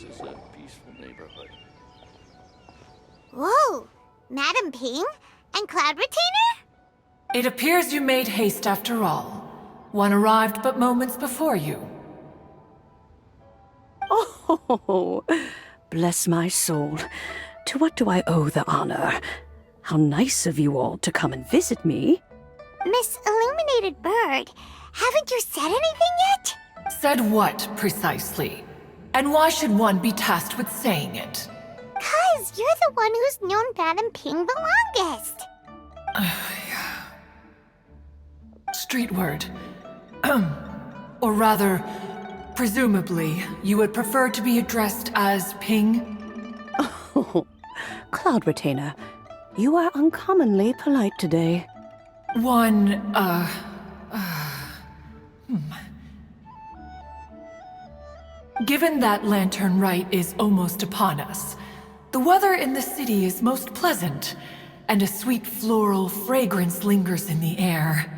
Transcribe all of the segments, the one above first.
is a peaceful neighborhood. Whoa! Madam Ping? And Cloud Retainer? It appears you made haste after all. One arrived but moments before you. Oh, bless my soul. To what do I owe the honor? How nice of you all to come and visit me. Miss Illuminated Bird, haven't you said anything yet? Said what, precisely? And why should one be tasked with saying it? 'Cause you're the one who's known Madam Ping the longest. Street word. Or rather, presumably, you would prefer to be addressed as Ping? Oh, Cloud Retainer, you are uncommonly polite today. Given that Lantern Rite is almost upon us, the weather in the city is most pleasant, and a sweet floral fragrance lingers in the air.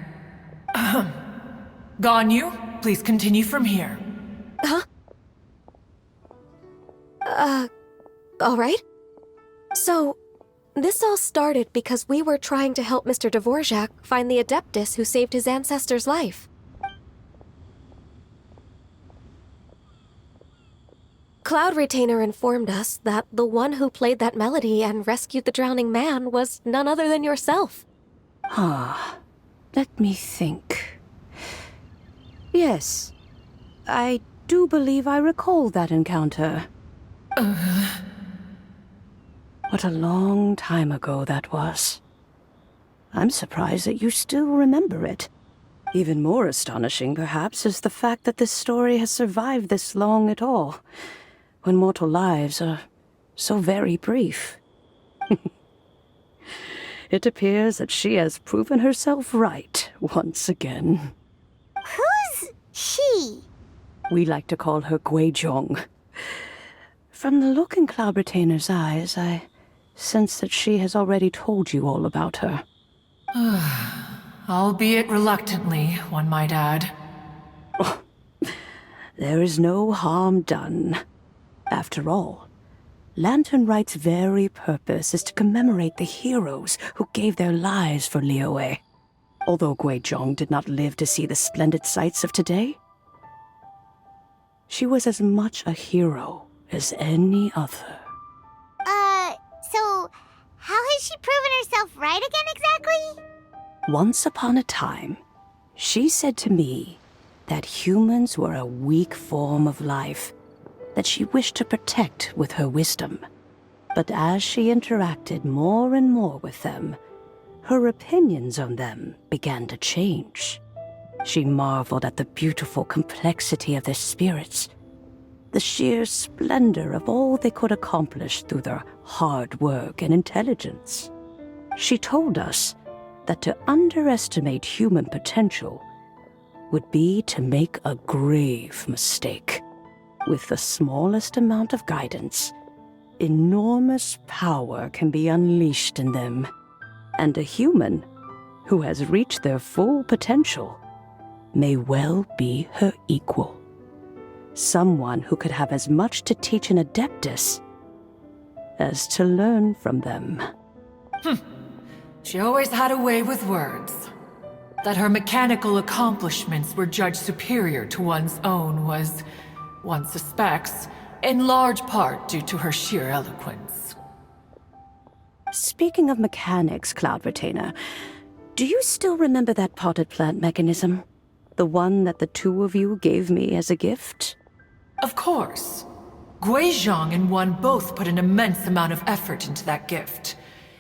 Ganyu, please continue from here. Huh? Alright. So, this all started because we were trying to help Mr. Dvorak find the Adeptus who saved his ancestor's life. Cloud Retainer informed us that the one who played that melody and rescued the drowning man was none other than yourself. Let me think. Yes, I do believe I recall that encounter. What a long time ago that was. I'm surprised that you still remember it. Even more astonishing, perhaps, is the fact that this story has survived this long at all, when mortal lives are so very brief. It appears that she has proven herself right once again. Who's she? We like to call her Guizhong. From the look in Cloud Retainer's eyes, I sense that she has already told you all about her. Albeit reluctantly, one might add. Oh, there is no harm done. After all, Lantern Rite's very purpose is to commemorate the heroes who gave their lives for Liyue. Although Guizhong did not live to see the splendid sights of today, she was as much a hero as any other. So how has she proven herself right again exactly? Once upon a time, she said to me that humans were a weak form of life that she wished to protect with her wisdom. But as she interacted more and more with them, her opinions on them began to change. She marveled at the beautiful complexity of their spirits, the sheer splendor of all they could accomplish through their hard work and intelligence. She told us that to underestimate human potential would be to make a grave mistake. With the smallest amount of guidance, enormous power can be unleashed in them. And a human who has reached their full potential may well be her equal. Someone who could have as much to teach an Adeptus as to learn from them. She always had a way with words. That her mechanical accomplishments were judged superior to one's own was, one suspects, in large part due to her sheer eloquence. Speaking of mechanics, Cloud Retainer, do you still remember that potted plant mechanism? The one that the two of you gave me as a gift? Of course. Guizhong and one both put an immense amount of effort into that gift.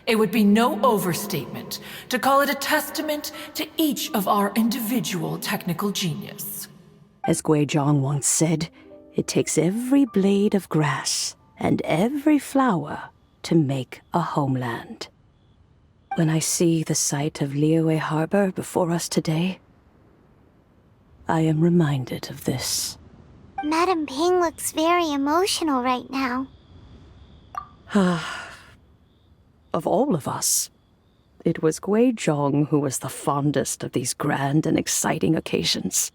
It would be no overstatement to call it a testament to each of our individual technical genius. As Guizhong once said, it takes every blade of grass and every flower to make a homeland. When I see the sight of Liyue Harbor before us today, I am reminded of this. Madam Ping looks very emotional right now. Of all of us, it was Guizhong who was the fondest of these grand and exciting occasions.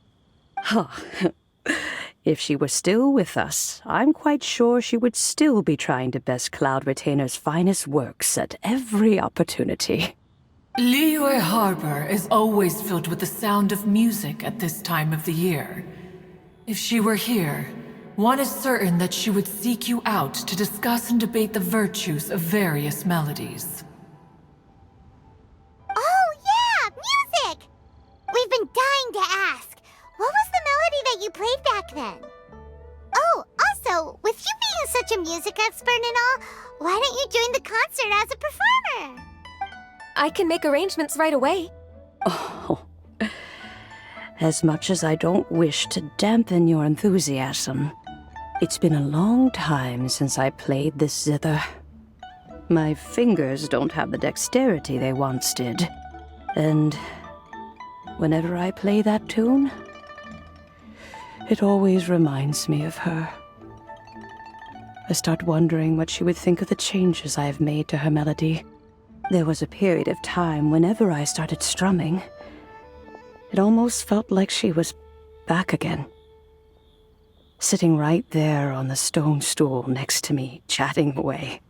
If she were still with us, I'm quite sure she would still be trying to best Cloud Retainer's finest works at every opportunity. Liyue Harbor is always filled with the sound of music at this time of the year. If she were here, one is certain that she would seek you out to discuss and debate the virtues of various melodies. Oh, yeah! Music! We've been dying to ask. What was the melody that you played back then? Oh, also, with you being such a music expert and all, why don't you join the concert as a performer? I can make arrangements right away. Oh, as much as I don't wish to dampen your enthusiasm, it's been a long time since I played this zither. My fingers don't have the dexterity they once did, and whenever I play that tune, it always reminds me of her. I start wondering what she would think of the changes I have made to her melody. There was a period of time whenever I started strumming, it almost felt like she was back again. Sitting right there on the stone stool next to me, chatting away.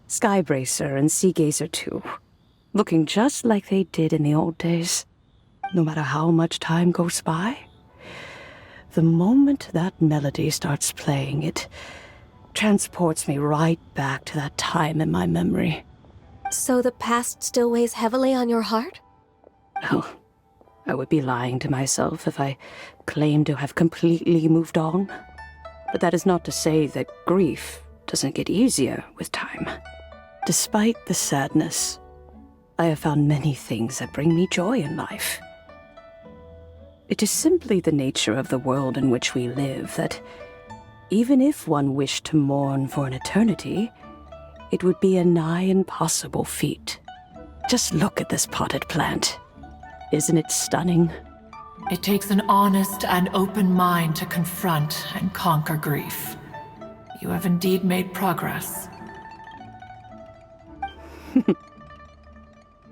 Skybracer and Seagazer too, looking just like they did in the old days. No matter how much time goes by, the moment that melody starts playing, it transports me right back to that time in my memory. So the past still weighs heavily on your heart? Oh, I would be lying to myself if I claimed to have completely moved on. But that is not to say that grief doesn't get easier with time. Despite the sadness, I have found many things that bring me joy in life. It is simply the nature of the world in which we live that even if one wished to mourn for an eternity, it would be a nigh impossible feat. Just look at this potted plant. Isn't it stunning? It takes an honest and open mind to confront and conquer grief. You have indeed made progress.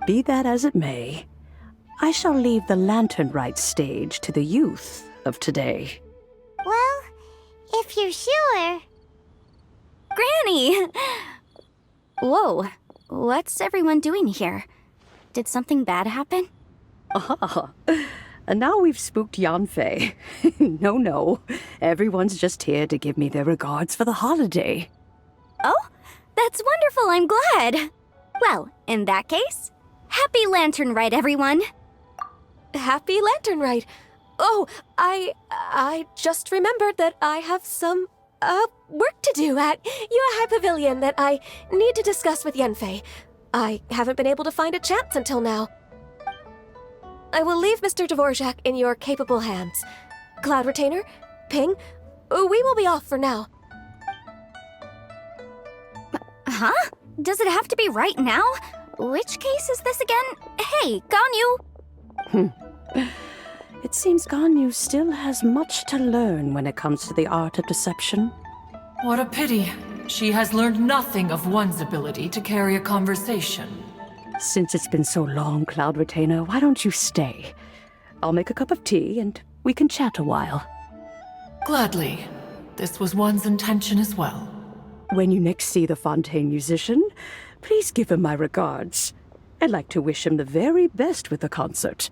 Be that as it may, I shall leave the Lantern Rite stage to the youth of today. Well, if you're sure. Granny! Whoa, what's everyone doing here? Did something bad happen? Ah, and now we've spooked Yanfei. No, everyone's just here to give me their regards for the holiday. Oh, that's wonderful, I'm glad! Well, in that case, happy Lantern Rite, everyone! Happy Lantern Rite! Oh, I just remembered that I have some, work to do at Yuehai Pavilion that I need to discuss with Yanfei. I haven't been able to find a chance until now. I will leave Mr. Dvorak in your capable hands. Cloud Retainer, Ping, we will be off for now. Huh? Does it have to be right now? Which case is this again? Hey, Ganyu! It seems Ganyu still has much to learn when it comes to the art of deception. What a pity. She has learned nothing of one's ability to carry a conversation. Since it's been so long, Cloud Retainer, why don't you stay? I'll make a cup of tea and we can chat a while. Gladly. This was one's intention as well. When you next see the Fontaine musician, please give him my regards. I'd like to wish him the very best with the concert.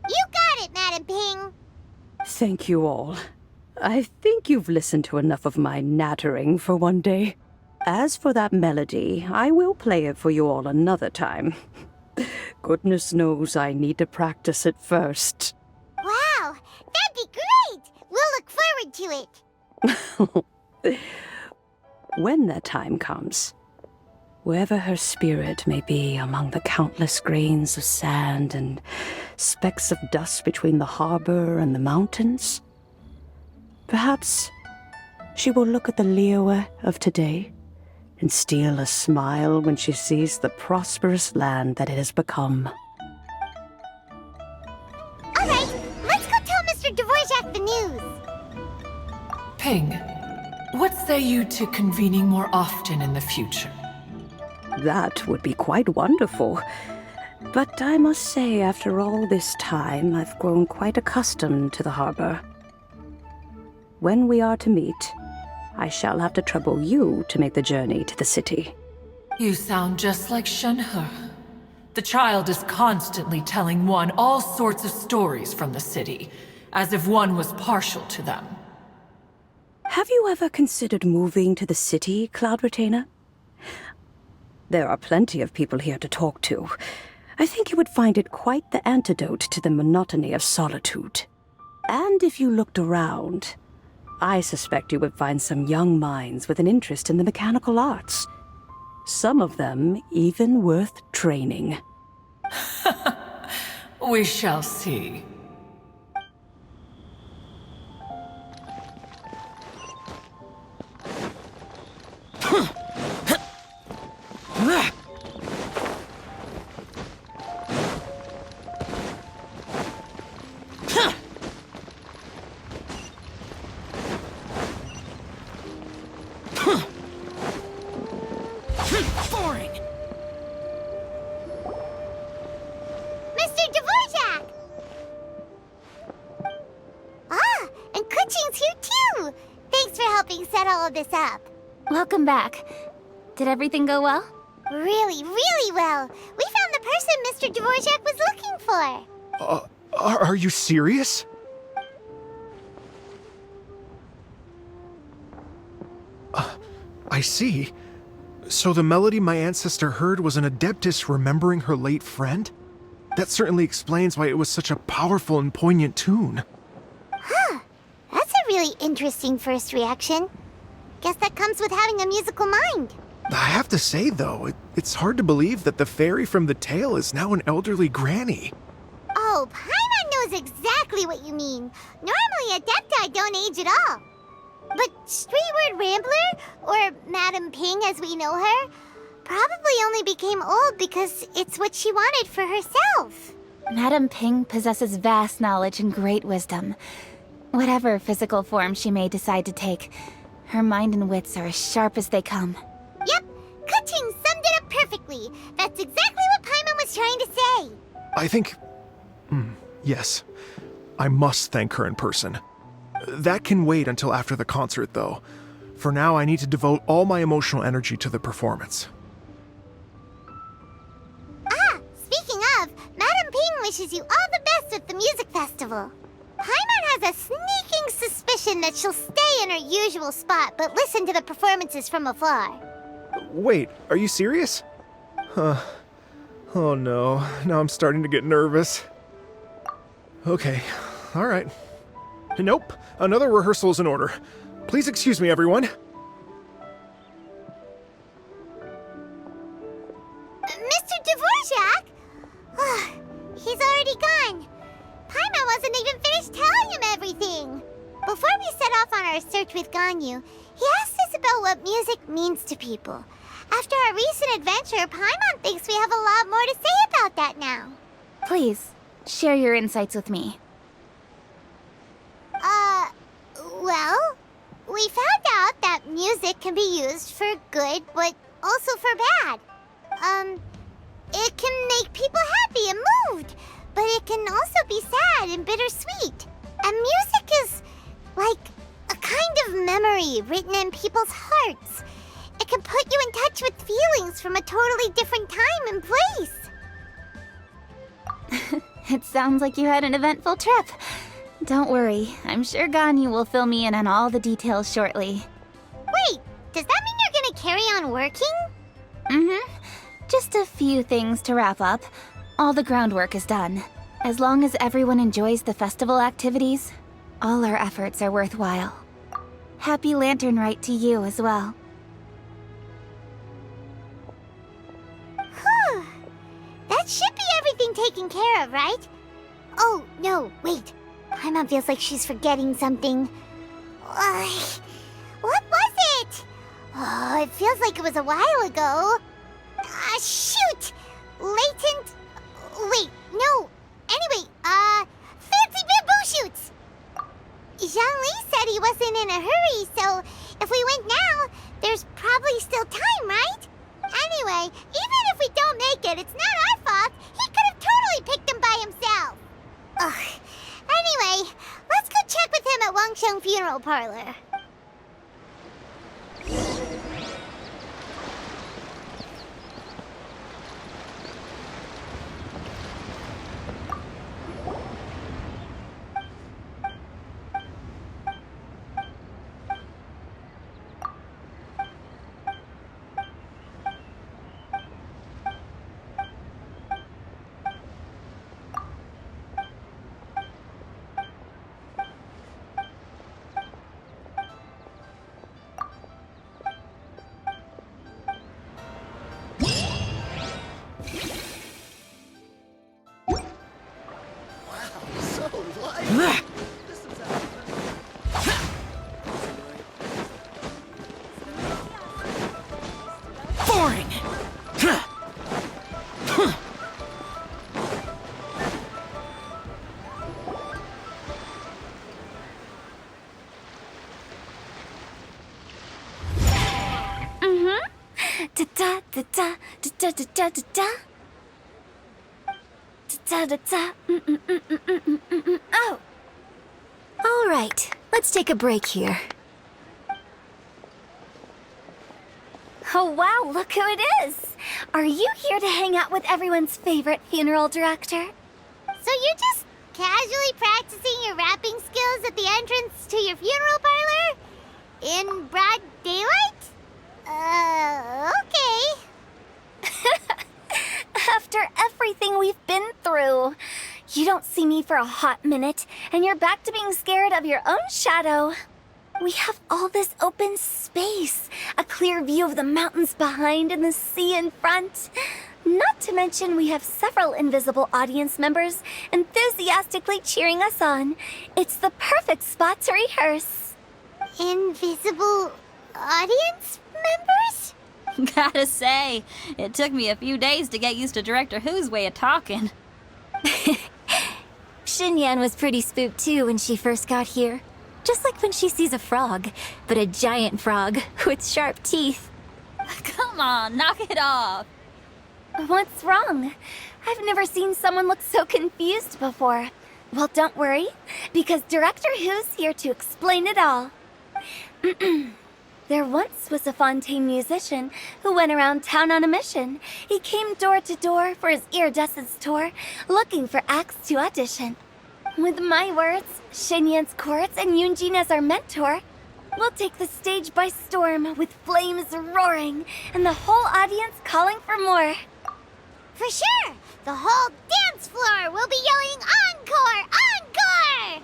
You got it, Madam Ping. Thank you all. I think you've listened to enough of my nattering for one day. As for that melody, I will play it for you all another time. Goodness knows I need to practice it first. Wow, that'd be great! We'll look forward to it. When that time comes, wherever her spirit may be among the countless grains of sand and specks of dust between the harbor and the mountains, perhaps she will look at the Liyue of today and steal a smile when she sees the prosperous land that it has become. All right, let's go tell Mr. Dvorak the news. Ping, what say you to convening more often in the future? That would be quite wonderful. But I must say, after all this time, I've grown quite accustomed to the harbor. when we are to meet, I shall have to trouble you to make the journey to the city. You sound just like Shenhe. The child is constantly telling one all sorts of stories from the city, as if one was partial to them. Have you ever considered moving to the city, Cloud Retainer? There are plenty of people here to talk to. I think you would find it quite the antidote to the monotony of solitude. And if you looked around, I suspect you would find some young minds with an interest in the mechanical arts. Some of them even worth training. We shall see. Mr. Dvorak! Ah, and Kuchin's here too! Thanks for helping set all of this up. Welcome back. Did everything go well? Really, really well. We found the person Mr. Dvorak was looking for. Are you serious? I see. So the melody my ancestor heard was an adeptus remembering her late friend? That certainly explains why it was such a powerful and poignant tune. That's a really interesting first reaction. Guess that comes with having a musical mind. I have to say, though, it's hard to believe that the fairy from the tale is now an elderly granny. Oh, Paimon knows exactly what you mean. Normally, Adepti don't age at all. But Streetward Rambler, or Madame Ping as we know her, probably only became old because it's what she wanted for herself. Madame Ping possesses vast knowledge and great wisdom. Whatever physical form she may decide to take, her mind and wits are as sharp as they come. Yep, Kuching summed it up perfectly. That's exactly what Paimon was trying to say. I think... yes. I must thank her in person. That can wait until after the concert, though. For now, I need to devote all my emotional energy to the performance. Ah, speaking of, Madame Ping wishes you all the best with the music festival. Paimon has a sneaking suspicion that she'll stay in her usual spot but listen to the performances from afar. Wait, are you serious? Oh no, now I'm starting to get nervous. Okay, alright. Nope, another rehearsal is in order. Please excuse me, everyone. Mr. Dvorak? He's already gone. Paimon wasn't even finished telling him everything. Before we set off on our search with Ganyu, he asked us about what music means to people. After our recent adventure, Paimon thinks we have a lot more to say about that now. Please, share your insights with me. Well, we found out that music can be used for good, but also for bad. It can make people happy and moved, but it can also be sad and bittersweet. And music is like a kind of memory written in people's hearts. It can put you in touch with feelings from a totally different time and place. It sounds like you had an eventful trip. Don't worry, I'm sure Ganyu will fill me in on all the details shortly. Wait, does that mean you're gonna carry on working? Mm-hmm. Just a few things to wrap up. All the groundwork is done. As long as everyone enjoys the festival activities, all our efforts are worthwhile. Happy Lantern Rite to you as well. Whew. That should be everything taken care of, right? Oh, no, wait. Paimon feels like she's forgetting something. What was it? Oh, it feels like it was a while ago. Shoot! Latent... Wait, no. Anyway, fancy bamboo shoots! Zhang-Li said he wasn't in a hurry, so if we went now, there's probably still time, right? Anyway, even if we don't make it, it's not our fault. He could have totally picked them by himself. Ugh. Anyway, let's go check with him at Wangsheng funeral parlor. Boring! Da da da da da da da da da. Da da da. Oh. All right. Let's take a break here. Oh wow, look who it is! Are you here to hang out with everyone's favorite funeral director? So you're just casually practicing your rapping skills at the entrance to your funeral parlor? In broad daylight? Okay. After everything we've been through, you don't see me for a hot minute, and you're back to being scared of your own shadow. We have all this open space, a clear view of the mountains behind and the sea in front. Not to mention we have several invisible audience members enthusiastically cheering us on. It's the perfect spot to rehearse. Invisible audience members? Gotta say, it took me a few days to get used to Director Who's way of talking. Xinyan was pretty spooked too when she first got here. Just like when she sees a frog, but a giant frog with sharp teeth. Come on, knock it off. What's wrong? I've never seen someone look so confused before. Well, don't worry, because Director Who's here to explain it all. There once was a Fontaine musician who went around town on a mission. He came door to door for his iridescence tour, looking for acts to audition. With my words, Xinyan's chorus, and Yunjin as our mentor, we'll take the stage by storm with flames roaring and the whole audience calling for more. For sure! The whole dance floor will be yelling encore! Encore!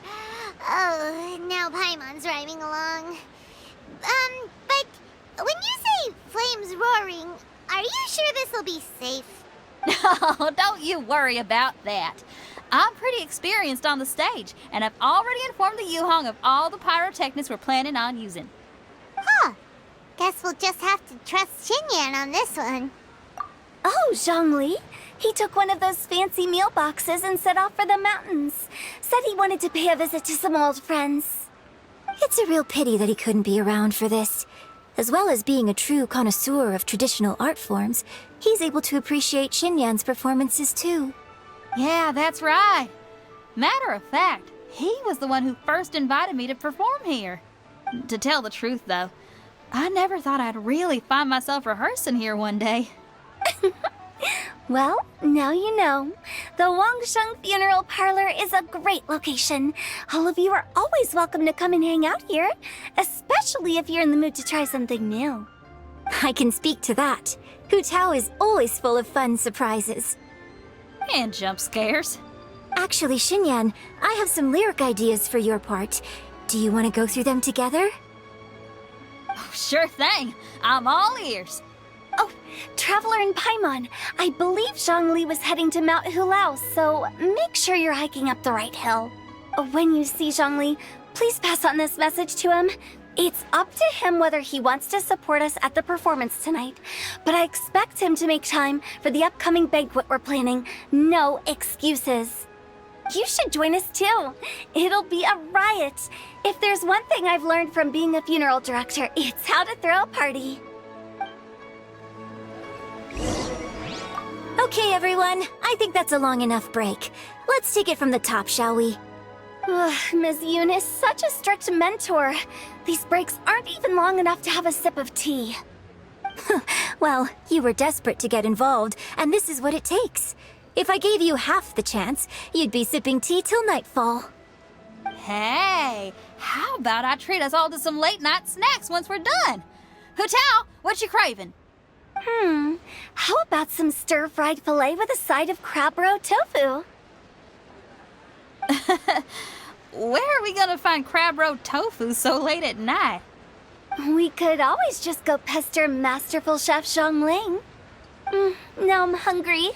Oh, now Paimon's rhyming along. But when you say flames roaring, are you sure this will be safe? No, don't you worry about that. I'm pretty experienced on the stage, and I've already informed the Yuhong of all the pyrotechnics we're planning on using. Huh. Guess we'll just have to trust Xinyan on this one. Oh, Zhongli. He took one of those fancy meal boxes and set off for the mountains. Said he wanted to pay a visit to some old friends. It's a real pity that he couldn't be around for this. As well as being a true connoisseur of traditional art forms, he's able to appreciate Xinyan's performances too. Yeah, that's right. Matter of fact, he was the one who first invited me to perform here. To tell the truth, though, I never thought I'd really find myself rehearsing here one day. Well, now you know. The Wangsheng Funeral Parlor is a great location. All of you are always welcome to come and hang out here, especially if you're in the mood to try something new. I can speak to that. Hu Tao is always full of fun surprises. And jump scares. Actually, Xinyan, I have some lyric ideas for your part. Do you want to go through them together? Oh, sure thing. I'm all ears. Oh, Traveler and Paimon, I believe Zhongli was heading to Mount Hulao, so make sure you're hiking up the right hill. When you see Zhongli, please pass on this message to him. It's up to him whether he wants to support us at the performance tonight, but I expect him to make time for the upcoming banquet we're planning. No excuses. You should join us too. It'll be a riot. If there's one thing I've learned from being a funeral director, it's how to throw a party. Okay, everyone. I think that's a long enough break. Let's take it from the top, shall we? Ugh, Miss Eunice, such a strict mentor. These breaks aren't even long enough to have a sip of tea. Well, you were desperate to get involved, and this is what it takes. If I gave you half the chance, you'd be sipping tea till nightfall. Hey, how about I treat us all to some late night snacks once we're done? Hotel, what you craving? How about some stir-fried filet with a side of crab roe tofu? Where are we gonna find crab roe tofu so late at night? We could always just go pester masterful Chef Zhongling. Now I'm hungry.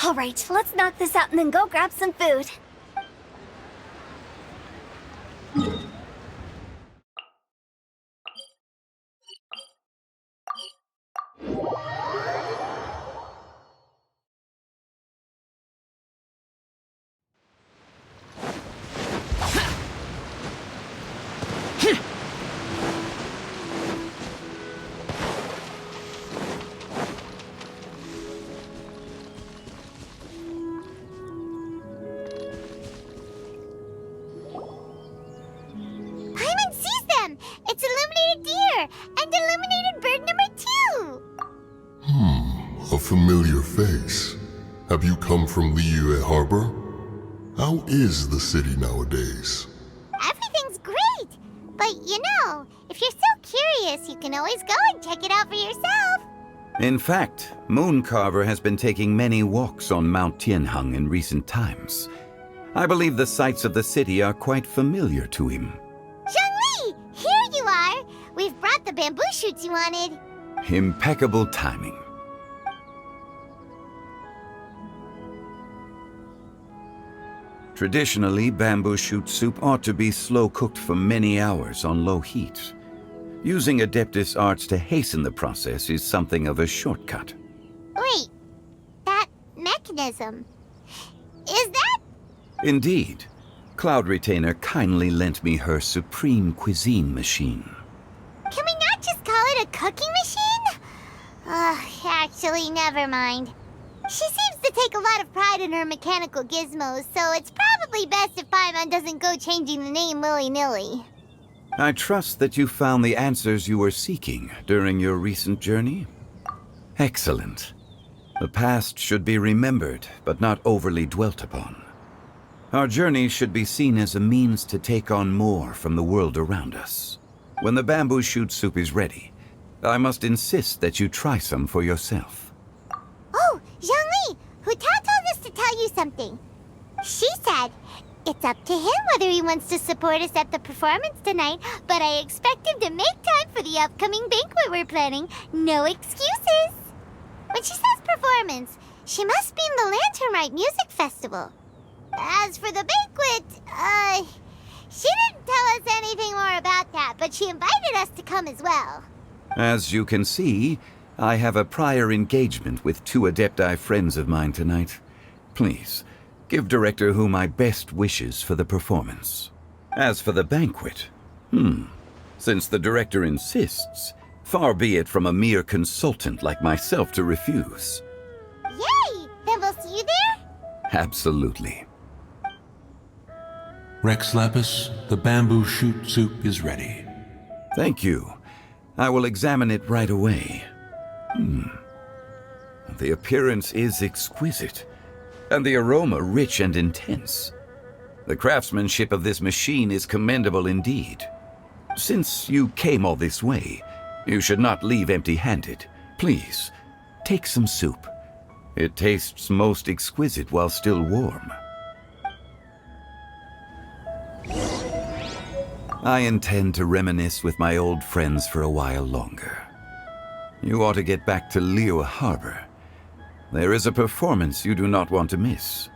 All right, let's knock this out and then go grab some food. Paimon sees them! It's illuminated deer and illuminated bird number 2! A familiar face. Have you come from Liyue Harbor? How is the city nowadays? Everything's great! But you know, if you're so curious, you can always go and check it out for yourself. In fact, Mooncarver has been taking many walks on Mount Tianheng in recent times. I believe the sights of the city are quite familiar to him. Zhongli! Here you are! We've brought the bamboo shoots you wanted. Impeccable timing. Traditionally, bamboo shoot soup ought to be slow-cooked for many hours on low heat. Using Adeptus arts to hasten the process is something of a shortcut. Wait, that mechanism. Is that? Indeed. Cloud Retainer kindly lent me her supreme cuisine machine. Can we not just call it a cooking machine? Actually, never mind. She seems to take a lot of pride in her mechanical gizmos, so it's probably best if Paimon doesn't go changing the name willy-nilly. I trust that you found the answers you were seeking during your recent journey. Excellent. The past should be remembered, but not overly dwelt upon. Our journey should be seen as a means to take on more from the world around us. When the bamboo shoot soup is ready, I must insist that you try some for yourself. Oh, Zhongli! Huta told us to tell you something. She said, it's up to him whether he wants to support us at the performance tonight, but I expect him to make time for the upcoming banquet we're planning. No excuses! When she says performance, she must mean the Lantern Rite Music Festival. As for the banquet, she didn't tell us anything more about that, but she invited us to come as well. As you can see, I have a prior engagement with 2 Adepti friends of mine tonight. Please, give Director Hu my best wishes for the performance. As for the banquet, since the Director insists, far be it from a mere consultant like myself to refuse. Yay! Then we'll see you there? Absolutely. Rex Lapis, the bamboo shoot soup is ready. Thank you. I will examine it right away. The appearance is exquisite, and the aroma rich and intense. The craftsmanship of this machine is commendable indeed. Since you came all this way, you should not leave empty-handed. Please, take some soup. It tastes most exquisite while still warm. I intend to reminisce with my old friends for a while longer. You ought to get back to Liyue Harbor. There is a performance you do not want to miss.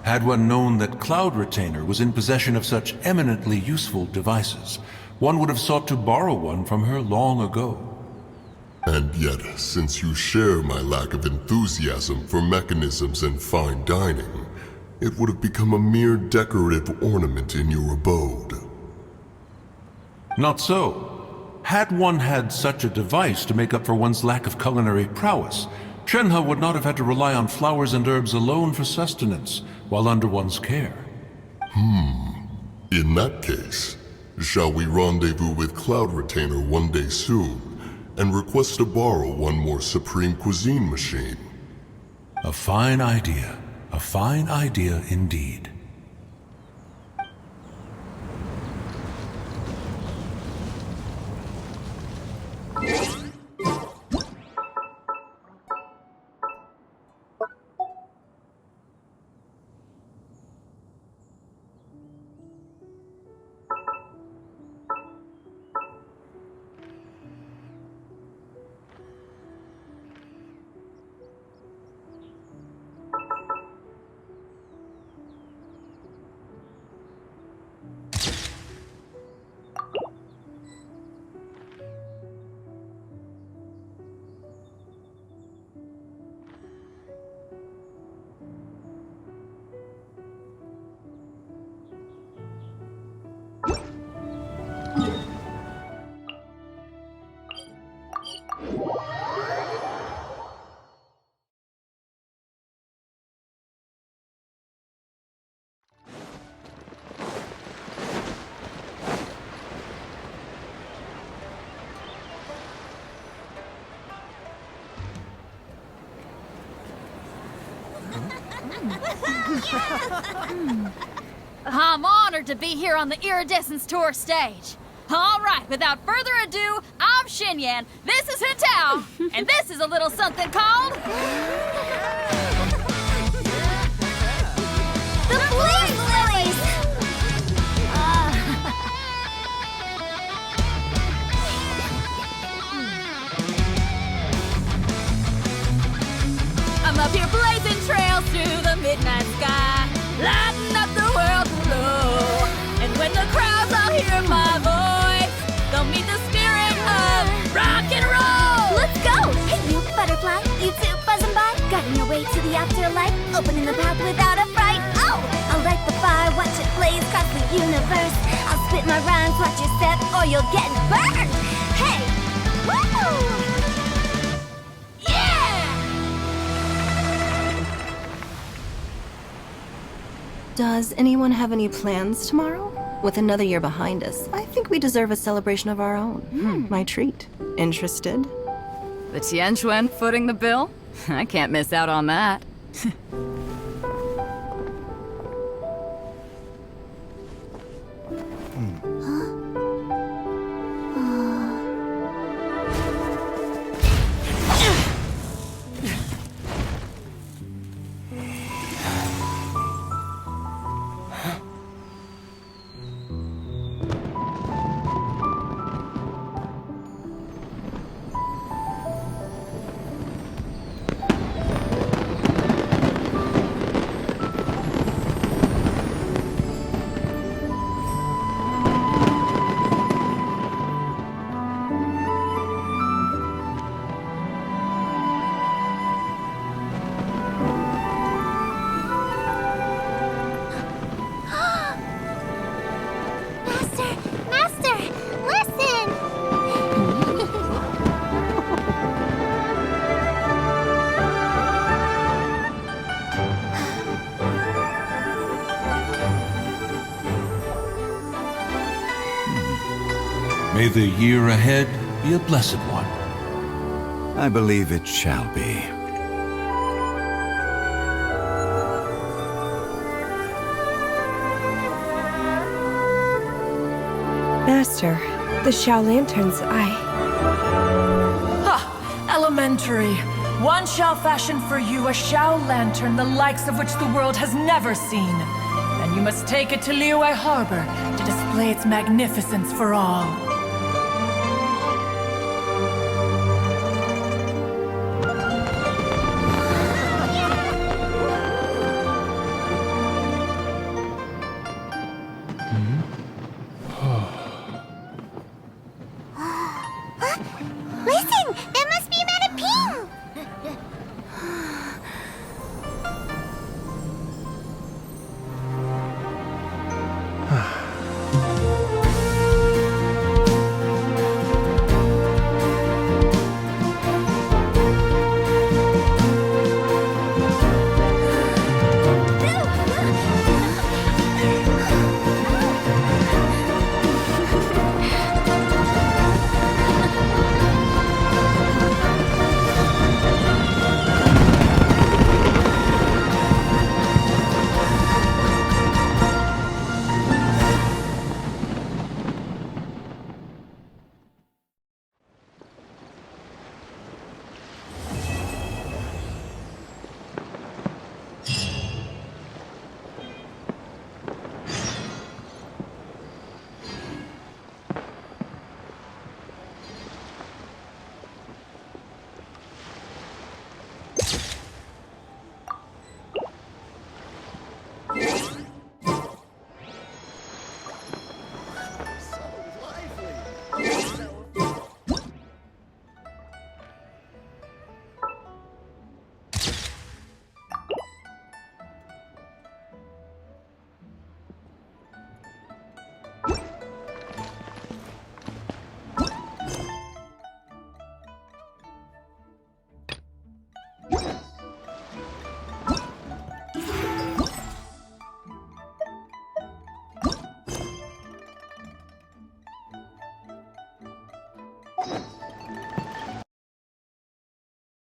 Had one known that Cloud Retainer was in possession of such eminently useful devices, one would have sought to borrow one from her long ago. And yet, since you share my lack of enthusiasm for mechanisms and fine dining, it would have become a mere decorative ornament in your abode. Not so. Had one had such a device to make up for one's lack of culinary prowess, Shenhe would not have had to rely on flowers and herbs alone for sustenance while under one's care. In that case, shall we rendezvous with Cloud Retainer one day soon, and request to borrow one more Supreme Cuisine machine? A fine idea. A fine idea indeed. I'm honored to be here on the Iridescence Tour stage. All right, without further ado, I'm Xinyan, this is Hetao, and this is a little something called... The Blaze Lilies! I'm up here blazing trails through the midnight sky, lighting up the world below. And when the crowds all hear my voice, they'll meet the spirit of rock and roll. Let's go! Hey, you butterfly, you too buzzing by, guiding your way to the afterlife, opening the path without a fright. Oh, I'll light the fire, watch it blaze across the universe. I'll spit my rhymes, watch your step, or you'll get burned. Hey, woo! Does anyone have any plans tomorrow? With another year behind us, I think we deserve a celebration of our own. My treat. Interested? The Tianquan footing the bill? I can't miss out on that. Master, listen! May the year ahead be a blessed one. I believe it shall be. Master, the Xiao Lanterns, Ha! Elementary. One shall fashion for you a Xiao Lantern the likes of which the world has never seen. And you must take it to Liyue Harbor to display its magnificence for all.